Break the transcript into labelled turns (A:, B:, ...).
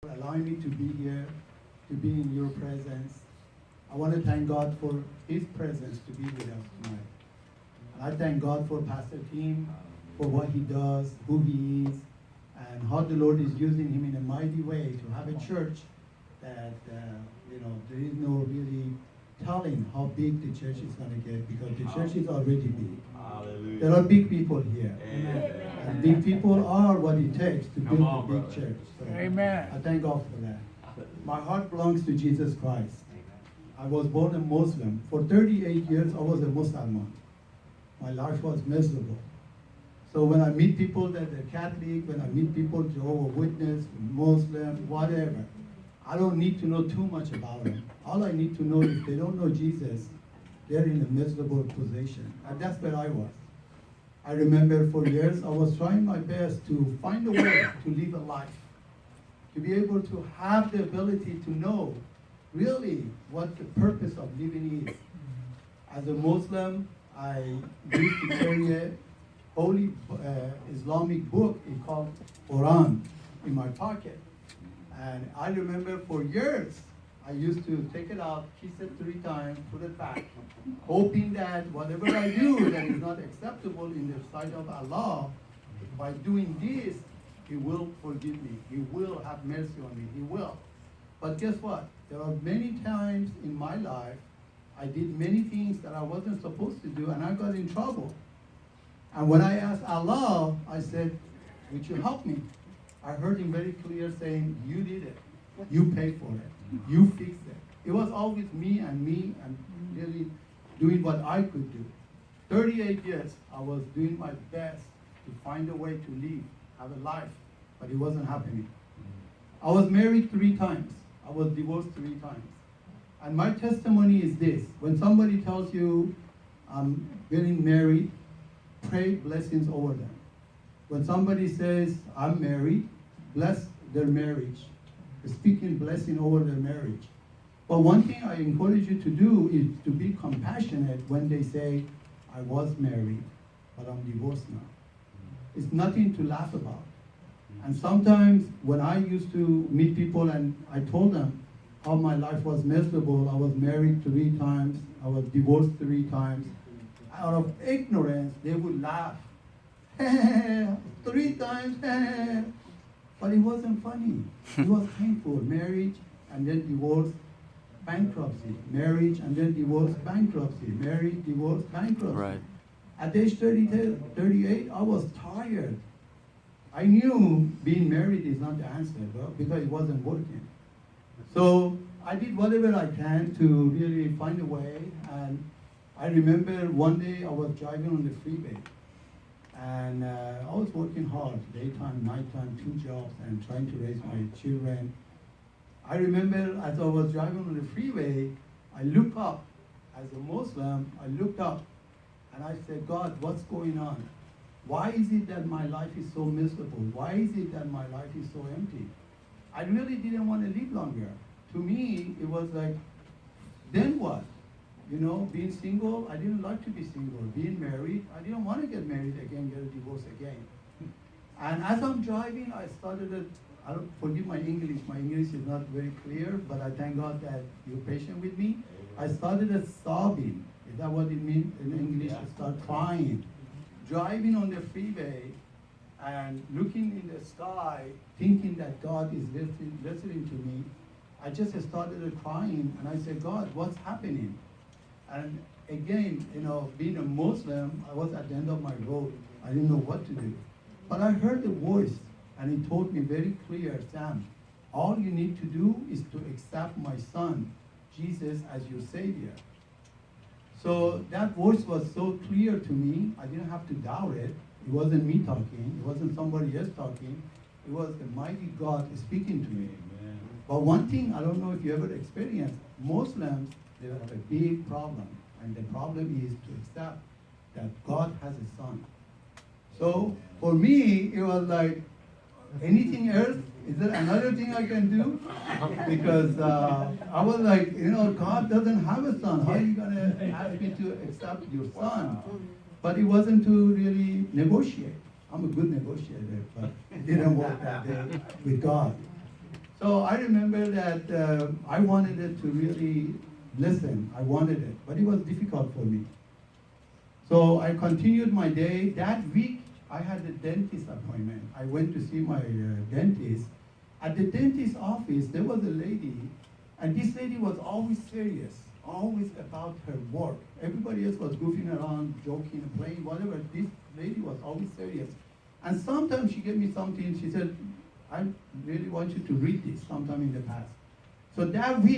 A: for allowing me to be here, to be in your presence. I want to thank God for His presence to be with us tonight. And I thank God for Pastor Tim, for what he does, who he is, and how the Lord is using him in a mighty way to have a church that, there is no really telling how big the church is going to get because the church is already big.
B: Hallelujah.
A: There are big people here.
B: Amen.
A: And big people are what it takes to build a big
B: brother.
A: church. So
C: Amen.
A: I thank God for that. My heart belongs to Jesus Christ. I was born a Muslim. For 38 years, I was a Muslim. My life was miserable. So when I meet people that are Catholic, when I meet people Jehovah's Witness, Muslim, whatever, I don't need to know too much about them. All I need to know is if they don't know Jesus, they're in a miserable position. And that's where I was. I remember for years I was trying my best to find a way to live a life, to be able to have the ability to know really what the purpose of living is. As a Muslim, I used to carry a holy Islamic book called Quran in my pocket. And I remember for years, I used to take it out, kiss it 3 times, put it back, hoping that whatever I do that is not acceptable in the sight of Allah, by doing this, He will forgive me. He will have mercy on me. He will. But guess what? There are many times in my life, I did many things that I wasn't supposed to do, and I got in trouble. And when I asked Allah, I said, would you help me? I heard him very clear saying, you did it. You paid for it. You fixed it. It was always me and really doing what I could do. 38 years, I was doing my best to find a way to live, have a life, but it wasn't happening. I was married 3 times. I was divorced 3 times. And my testimony is this. When somebody tells you, I'm getting married, pray blessings over them. When somebody says, I'm married, bless their marriage. Speaking blessing over their marriage. But one thing I encourage you to do is to be compassionate when they say, I was married, but I'm divorced now. It's nothing to laugh about. And sometimes when I used to meet people and I told them how my life was miserable, I was married 3 times, I was divorced 3 times, out of ignorance, they would laugh. 3 times, but it wasn't funny. It was painful. Marriage and then divorce, bankruptcy. Marriage and then divorce, bankruptcy. Marriage, divorce, bankruptcy.
D: Right.
A: At age 38, I was tired. I knew being married is not the answer, because it wasn't working. So I did whatever I can to really find a way. And I remember one day I was driving on the freeway. And I was working hard, daytime, nighttime, 2 jobs, and trying to raise my children. I remember as I was driving on the freeway, I looked up. As a Muslim, I looked up, and I said, God, what's going on? Why is it that my life is so miserable? Why is it that my life is so empty? I really didn't want to live longer. To me, it was like, then what? You know, being single, I didn't like to be single. Being married, I didn't want to get married again, get a divorce again. And as I'm driving, I started, forgive my English is not very clear, but I thank God that you're patient with me. I started sobbing. Is that what it means in English? I start crying. Driving on the freeway and looking in the sky, thinking that God is listening to me, I just started crying and I said, God, what's happening? And again, being a Muslim, I was at the end of my road. I didn't know what to do. But I heard a voice, and he told me very clear, Sam, all you need to do is to accept my son, Jesus, as your Savior. So that voice was so clear to me, I didn't have to doubt it. It wasn't me talking. It wasn't somebody else talking. It was the mighty God speaking to me. Amen. But one thing, I don't know if you ever experienced, Muslims, they have a big problem. And the problem is to accept that God has a son. So for me, it was like, anything else? Is there another thing I can do? Because I was like, God doesn't have a son. How are you going to ask me to accept your son? But it wasn't to really negotiate. I'm a good negotiator, but it didn't work that day with God. So I remember that I wanted it to really listen. I wanted it, but it was difficult for me. So I continued my day. That week, I had a dentist appointment. I went to see my dentist. At the dentist office, there was a lady, and this lady was always serious, always about her work. Everybody else was goofing around, joking, playing, whatever. This lady was always serious. And sometimes she gave me something. She said, I really want you to read this sometime in the past. So that week,